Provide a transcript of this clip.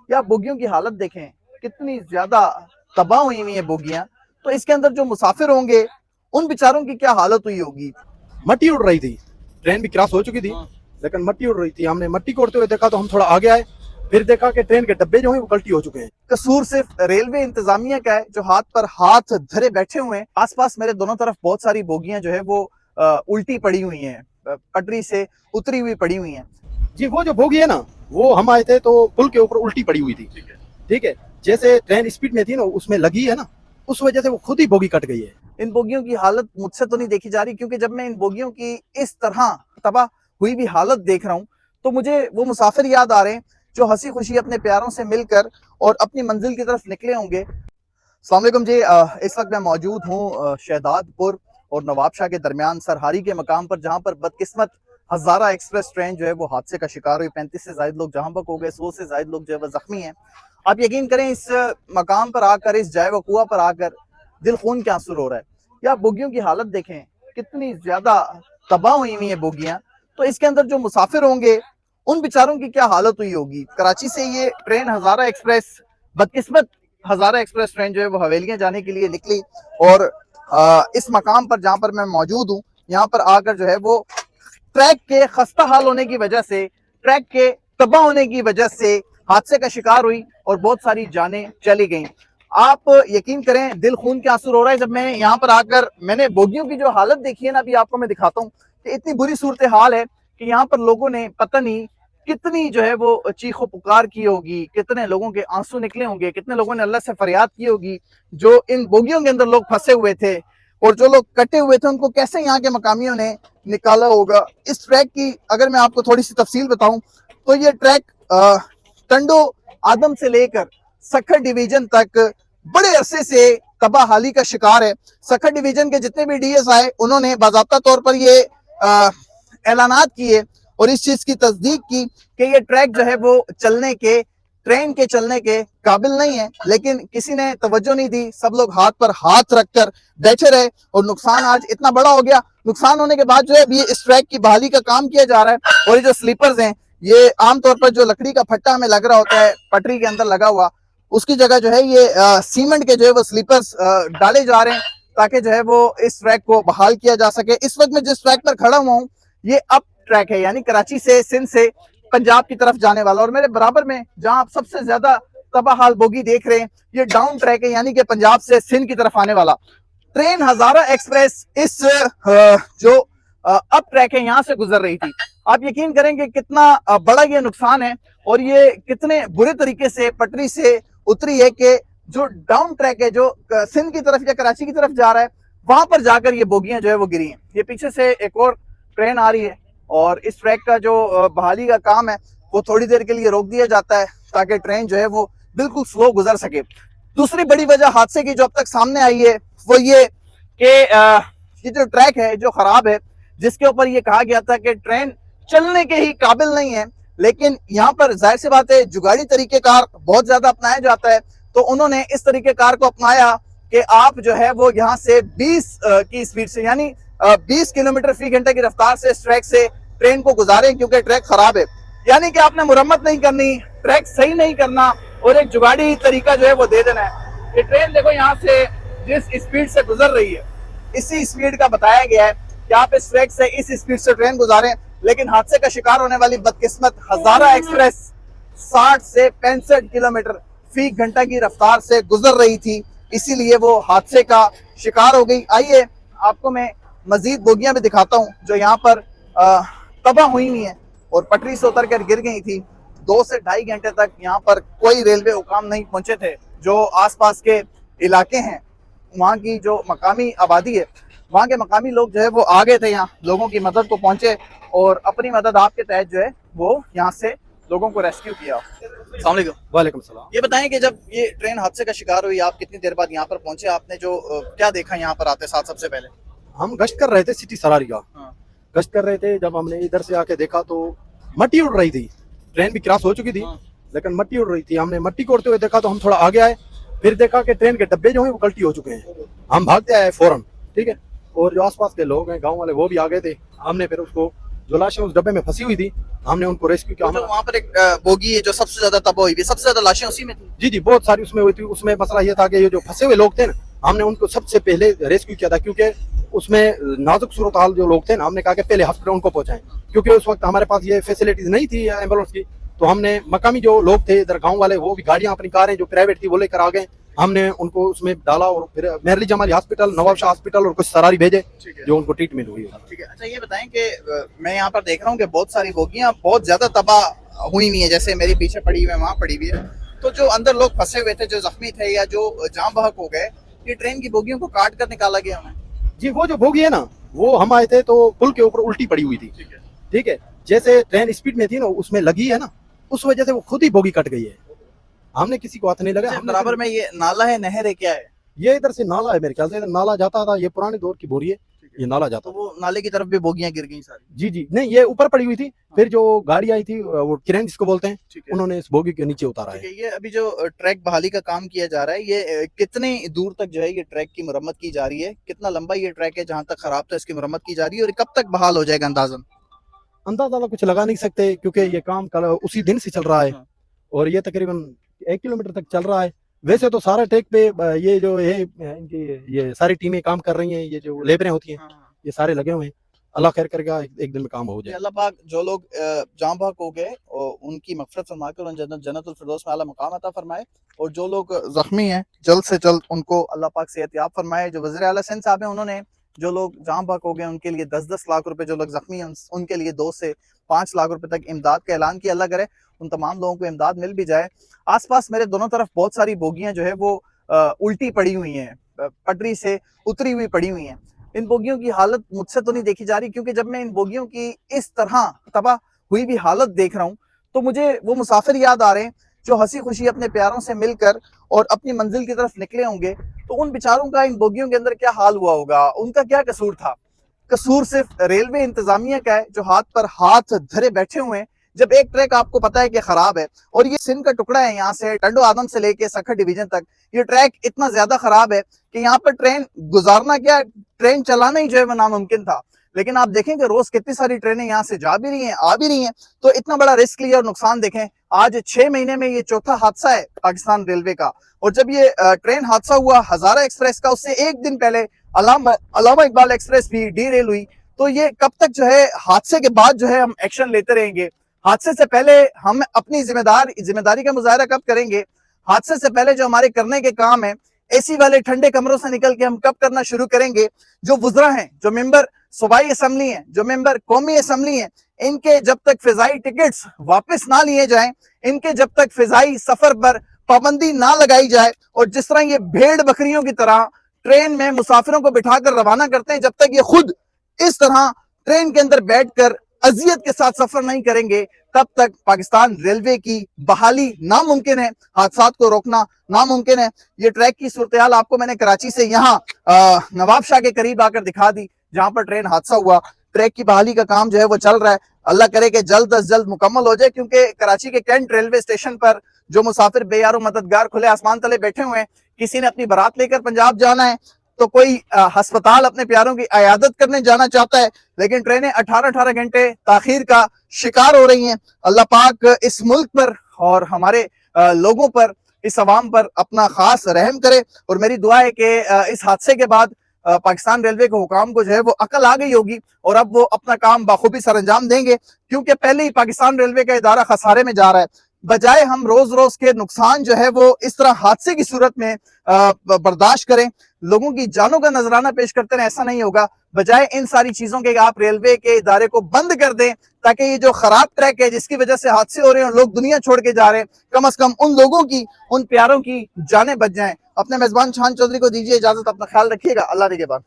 या बोगियों की हालत देखें, कितनी ज्यादा तबाह हुई हुई है बोगियां। तो इसके अंदर जो मुसाफिर होंगे उन बेचारों की क्या हालत हुई होगी। मट्टी उड़ रही थी, ट्रेन भी क्रॉस हो चुकी थी, लेकिन मट्टी उड़ रही थी। हमने मट्टी को उड़ते हुए देखा तो हम थोड़ा आगे आए, फिर देखा कि ट्रेन के डब्बे जो हैं वो पलटी हो चुके हैं। कसूर सिर्फ रेलवे इंतजामिया का है जो हाथ पर हाथ धरे बैठे हुए हैं। आसपास मेरे दोनों तरफ बहुत सारी बोगियां जो है वो उल्टी पड़ी हुई हैं, पटरी से उतरी हुई पड़ी हुई हैं। जी, वो जो बोगी है ना, वो हम आए थे तो पुल के ऊपर उल्टी पड़ी हुई थी। ठीक है, जैसे ट्रेन स्पीड में थी ना, उसमें लगी है ना, उस वजह से वो खुद ही बोगी कट गई है। इन बोगियों की हालत मुझसे तो नहीं देखी जा रही, क्योंकि जब मैं इन बोगियों की इस तरह तबाह हुई भी हालत देख रहा हूँ तो मुझे वो मुसाफिर याद आ रहे हैं जो हंसी खुशी अपने प्यारों से मिलकर और अपनी मंजिल की तरफ निकले होंगे। अस्सलाम वालेकुम जी, इस वक्त मैं मौजूद हूँ शहदादपुर और नवाबशाह के दरमियान सरहारी के मकाम पर, जहाँ पर बदकिस्मत हजारा एक्सप्रेस ट्रेन जो है वो हादसे का शिकार हुई। 35 से ज्यादा लोग जहाँ तक हो गए, 100 से ज्यादा लोग जो है वो जख्मी हैं। आप यकीन करें, इस मकाम पर आकर, इस जाए वकुआ पर आकर दिल खून के आंसू रो रहा है। या बोगियों की हालत देखें, कितनी ज्यादा तबाह हुई हुई है बोगियां। तो इसके अंदर जो मुसाफिर होंगे उन बेचारों की क्या हालत हुई होगी। कराची से ये ट्रेन हजारा एक्सप्रेस, बदकिस्मत हजारा एक्सप्रेस ट्रेन जो है वो हवेलियां जाने के लिए निकली और इस मकाम पर जहां पर मैं मौजूद हूँ, यहाँ पर आकर जो है वो ट्रैक के खस्ता हाल होने की वजह से, ट्रैक के तबाह होने की वजह से हादसे का शिकार हुई और बहुत सारी जानें चली गईं। आप यकीन करें, दिल खून के आंसू रो रहा है जब मैं यहाँ पर आकर मैंने बोगियों की जो हालत देखी है ना, अभी आपको मैं दिखाता हूँ कि इतनी बुरी सूरत हाल है कि यहाँ पर लोगों ने पता नहीं कितनी जो है वो चीखो पुकार की होगी, कितने लोगों के आंसू निकले होंगे, कितने लोगों ने अल्लाह से फरियाद की होगी। जो इन बोगियों के अंदर लोग फंसे हुए थे और जो लोग कटे हुए थे उनको कैसे यहाँ के मकामियों ने निकाला होगा। इस ट्रैक की अगर मैं आपको थोड़ी सी तफसील बताऊं तो ये ट्रैक टंडो आदम से लेकर सखर डिवीजन तक बड़े अरसे से तबाहाली का शिकार है। सखर डिवीजन के जितने भी डीएस आए उन्होंने बाज़ाब्ता तौर पर ये ऐलानात किए और इस चीज की तस्दीक की कि ये ट्रैक जो है वो चलने के, ट्रेन के चलने के काबिल नहीं है, लेकिन किसी ने तवज्जो नहीं दी। सब लोग हाथ पर हाथ रखकर बैठे रहे और नुकसान आज इतना बड़ा हो गया। नुकसान होने के बाद जो है ये इस ट्रैक की बहाली का काम किया जा रहा है। और ये जो स्लीपर्स हैं, ये आमतौर पर जो लकड़ी का फट्टा हमें लग रहा होता है पटरी के अंदर लगा हुआ, उसकी जगह जो है ये सीमेंट के जो है वो स्लीपर्स डाले जा रहे हैं ताकि जो है वो इस ट्रैक को बहाल किया जा सके। इस वक्त मैं जिस ट्रैक पर खड़ा हुआ हूँ ये अप ट्रैक है, यानी कराची से, सिंध से पंजाब की तरफ जाने वाला। और मेरे बराबर में जहां आप सबसे ज्यादा तबाहाल बोगी देख रहे हैं, ये डाउन ट्रैक है, यानी कि पंजाब से सिंध की तरफ आने वाला। ट्रेन हजारा एक्सप्रेस इस जो अप ट्रैक है यहाँ से गुजर रही थी। आप यकीन करेंगे कितना बड़ा ये नुकसान है और ये कितने बुरे तरीके से पटरी से उतरी है कि जो डाउन ट्रैक है, जो सिंध की तरफ या कराची की तरफ जा रहा है, वहां पर जाकर ये बोगियां जो है वो गिरी हैं। ये पीछे से एक और ट्रेन आ रही है और इस ट्रैक का जो बहाली का काम है वो थोड़ी देर के लिए रोक दिया जाता है ताकि ट्रेन जो है वो बिल्कुल स्लो गुजर सके। दूसरी बड़ी वजह हादसे की जो अब तक सामने आई है वो ये कि ये जो ट्रैक है जो खराब है, जिसके ऊपर ये कहा गया था कि ट्रेन चलने के ही काबिल नहीं है, लेकिन यहाँ पर जाहिर सी बात है जुगाड़ी तरीकेकार बहुत ज्यादा अपनाया जाता है। तो उन्होंने इस तरीकेकार को अपनाया कि आप जो है वो यहाँ से 20 की स्पीड से, यानी 20 किलोमीटर फी घंटे की रफ्तार से इस ट्रैक से ट्रेन को गुजारे, क्योंकि ट्रैक खराब है। यानी कि आपने मुरम्मत नहीं करनी, ट्रैक सही नहीं करना और एक जुगाड़ी तरीका जो है वो दे देना है। ये ट्रेन देखो यहाँ से जिस स्पीड से गुजर रही है, इसी स्पीड का बताया गया है कि आप इस ट्रैक से इस स्पीड से ट्रेन गुजारें। लेकिन हादसे का शिकार होने वाली बदकिस्मत हजारा एक्सप्रेस 60 से 65 किलोमीटर फी घंटा की रफ्तार से गुजर रही थी, इसीलिए वो हादसे का शिकार हो गई। आइए आपको मैं मजीद बोगियां भी दिखाता हूँ जो यहाँ पर तबाह हुई हुई हैं और पटरी से उतर कर गिर गई थी। 2 से 2.5 घंटे तक यहाँ पर कोई रेलवे हुकाम नहीं पहुंचे थे। जो आसपास के इलाके हैं, वहाँ की जो मकामी आबादी है, वहाँ के मकामी लोग जो है वो आ गए थे, यहाँ लोगों की मदद को पहुंचे और अपनी मदद आपके तहत जो है वो यहाँ से लोगों को रेस्क्यू किया। अस्सलाम वालेकुम। वालेकुम सलाम। ये बताएं कि जब ये ट्रेन हादसे का शिकार हुई, आप कितनी देर बाद यहाँ पर पहुंचे? आपने जो क्या देखा यहाँ पर आते साथ? सबसे पहले हम गश्त कर रहे थे सिटी सरारी का। गश्त कर रहे थे, जब हमने इधर से आके देखा तो मट्टी उड़ रही थी, ट्रेन भी क्रॉस हो चुकी थी, लेकिन मट्टी उड़ रही थी। हमने मट्टी को उड़ते हुए देखा तो हम थोड़ा आगे आए, फिर देखा कि ट्रेन के डब्बे जो हैं वो पलटी हो चुके हैं। हम भागते आए फौरन, ठीक है, और जो आसपास के लोग हैं, गांव वाले, वो भी आ गए थे। हमने फिर उसको जो लाशें उस डब्बे में फंसी हुई थी हमने उनको रेस्क्यू किया। तो वहाँ पर एक बोगी है जो सबसे ज्यादा तबाह हुई थी, सबसे ज्यादा लाशें उसी में थी। जी जी, बहुत सारी उसमें हुई थी। उसमें मसला ये था कि ये जो फंसे हुए लोग थे ना, हमने उनको सबसे पहले रेस्क्यू किया था, क्योंकि उसमें नाजुक सूरत हाल जो लोग थे ना, हमने कहा कि पहले हॉस्पिटल उनको पहुंचाएं, क्योंकि उस वक्त हमारे पास ये फैसिलिटीज नहीं थी एम्बुलेंस की। तो हमने मकामी जो लोग थे इधर गाँव वाले, वो भी गाड़ियां अपनी कारें जो प्राइवेट थी वो लेकर आ गए, हमने उनको उसमें डाला और फिर merely Jamali hospital, Nawab Shah hospital और कुछ सरारी भेजे जो उनको ट्रीटमेंट हुई। ठीक है, अच्छा ये बताएं कि मैं यहाँ पर देख रहा हूँ कि बहुत सारी बोगियां बहुत ज्यादा तबाह हुई हुई है, जैसे मेरी पीछे पड़ी हुई है, वहाँ पड़ी हुई है। तो जो अंदर लोग फंसे हुए थे, जो जख्मी थे या जो जाम बहक हो गए, ये ट्रेन की बोगियों को काट कर निकाला गया उन्हें। जी, वो जो बोगी है ना, वो हम आए थे तो पुल के ऊपर उल्टी पड़ी हुई थी। ठीक है, जैसे ट्रेन स्पीड में थी ना, उसमें लगी है ना, उस वजह से वो खुद ही बोगी कट गई है। हमने किसी को हाथ नहीं लगा। हम बराबर में ये नाला है, नहर है, क्या है? ये इधर से नाला है, मेरे ख्याल से इधर नाला जाता था, ये पुराने दौर की बोरी है, ये नाला जाता। तो वो नाले की तरफ भी बोगियां गिर गई सारी। जी जी, नहीं, ये ऊपर पड़ी हुई थी, फिर जो गाड़ी आई थी वो क्रेन जिसको बोलते हैं, उन्होंने इस बोगी के नीचे उतारा है। ये अभी जो ट्रैक बहाली का काम किया जा रहा है, ये कितने दूर तक जो है ये ट्रैक की मुरम्मत की जा रही है? कितना लंबा ये ट्रैक है जहाँ तक खराब था, इसकी मुरम्मत की जा रही है, और कब तक बहाल हो जाएगा अंदाजन? अंदाजा कुछ लगा नहीं सकते, क्योंकि ये काम कल उसी दिन से चल रहा है और ये तकरीबन 1 किलोमीटर तक चल रहा है। वैसे तो सारा ट्रैक पे ये जो है इनकी ये सारी टीमें काम कर रही हैं, ये जो लेबरें होती हैं ये सारे लगे हुए हैं। अल्लाह खैर करेगा, एक दिन में काम हो जाए। अल्लाह पाक जो लोग जाम बहक हो गए उनकी मग़फ़िरत फरमाकर उन जन्नतुल फिरदौस में आला मकाम अता फरमाए, और जो लोग जख्मी हैं जल्द से जल्द उनको अल्लाह पाक सेहतियाब फरमाए। जो वज़ीर आला सिंध साहब हैं, उन्होंने जो लोग जाम बहक हो गए उनके लिए 10-10 लाख रुपए, जो लोग जख्मी हैं उनके लिए 2 से 5 लाख रुपए तक इमदाद का ऐलान किया। अल्लाह करे उन तमाम लोगों को इमदाद मिल भी जाए। आसपास मेरे दोनों तरफ बहुत सारी बोगियां जो है वो उल्टी पड़ी हुई हैं, पटरी से उतरी हुई पड़ी हुई हैं। इन बोगियों की हालत मुझसे तो नहीं देखी जा रही, क्योंकि जब मैं इन बोगियों की इस तरह तबाह हुई भी हालत देख रहा हूँ तो मुझे वो मुसाफिर याद आ रहे हैं जो हंसी खुशी अपने प्यारों से मिलकर और अपनी मंजिल की तरफ निकले होंगे। तो उन बेचारों का इन बोगियों के अंदर क्या हाल हुआ होगा, उनका क्या कसूर था? कसूर सिर्फ रेलवे इंतजामिया का है जो हाथ पर हाथ धरे बैठे हुए हैं। जब एक ट्रैक आपको पता है कि खराब है, और ये सिंध का टुकड़ा है, यहाँ से टंडो आदम से लेके सखर डिवीजन तक ये ट्रैक इतना ज्यादा खराब है कि यहाँ पर ट्रेन गुजारना क्या, ट्रेन चलाना ही जो है वो नामुमकिन था। लेकिन आप देखें कि रोज कितनी सारी ट्रेनें यहाँ से जा भी रही हैं, आ भी रही हैं, तो इतना बड़ा रिस्क लिया और नुकसान देखें। आज 6 महीने में ये चौथा हादसा है पाकिस्तान रेलवे का। और जब ये ट्रेन हादसा हुआ हजारा एक्सप्रेस का, उससे एक दिन पहले अलामा इकबाल एक्सप्रेस भी डीरेल हुई। तो ये कब तक जो है हादसे के बाद जो है हम एक्शन लेते रहेंगे? हादसे से पहले हम अपनी जिम्मेदारी का मुजाहरा कब करेंगे? हादसे से पहले जो हमारे करने के काम है, एसी वाले ठंडे कमरों से निकल के हम कब करना शुरू करेंगे? जो वुज़रा हैं, जो मेंबर सूबाई असम्बली हैं, जो मेंबर कौमी असम्बली हैं, इनके जब तक फिजाई टिकट्स वापस ना लिए जाएं, इनके जब तक फिजाई सफर पर पाबंदी ना लगाई जाए, और जिस तरह ये भेड़ बकरियों की तरह ट्रेन में मुसाफिरों को बिठाकर रवाना करते हैं, जब तक ये खुद इस तरह ट्रेन के अंदर बैठकर अजियत के साथ सफर नहीं करेंगे, तब तक पाकिस्तान रेलवे की बहाली नामुमकिन है, हादसात को रोकना नामुमकिन है। ये ट्रैक की सूरत हाल आपको मैंने कराची से यहाँ नवाब शाह के करीब आकर दिखा दी, जहां पर ट्रेन हादसा हुआ। ट्रैक की बहाली का काम जो है वो चल रहा है, अल्लाह करे कि जल्द अज जल्द मुकम्मल हो जाए, क्योंकि कराची के कैंट रेलवे स्टेशन पर जो मुसाफिर बेयारो मददगार खुले आसमान तले बैठे हुए हैं, किसी ने अपनी बारात लेकर पंजाब जाना है, तो कोई अस्पताल अपने प्यारों की अयादत करने जाना चाहता है, लेकिन ट्रेनें 18-18 घंटे ताखीर का शिकार हो रही हैं। अल्लाह पाक इस मुल्क पर और हमारे लोगों पर, इस अवाम पर अपना खास रहम करे। और मेरी दुआ है कि इस हादसे के बाद पाकिस्तान रेलवे के हुकाम को जो है वो अकल आ गई होगी और अब वो अपना काम बाखूबी सर अंजाम देंगे, क्योंकि पहले ही पाकिस्तान रेलवे का इदारा खसारे में जा रहा है। बजाय हम रोज रोज के नुकसान जो है वो इस तरह हादसे की सूरत में बर्दाश्त करें, लोगों की जानों का नजराना पेश करते रहे, ऐसा नहीं होगा। बजाय इन सारी चीजों के आप रेलवे के इदारे को बंद कर दें, ताकि ये जो खराब ट्रैक है जिसकी वजह से हादसे हो रहे हैं और लोग दुनिया छोड़ के जा रहे हैं, कम से कम उन लोगों की, उन प्यारों की जानें बच जाएं। अपने मेजबान शान चौधरी को दीजिए इजाजत, अपना ख्याल रखिएगा, अल्लाह ने के बाद।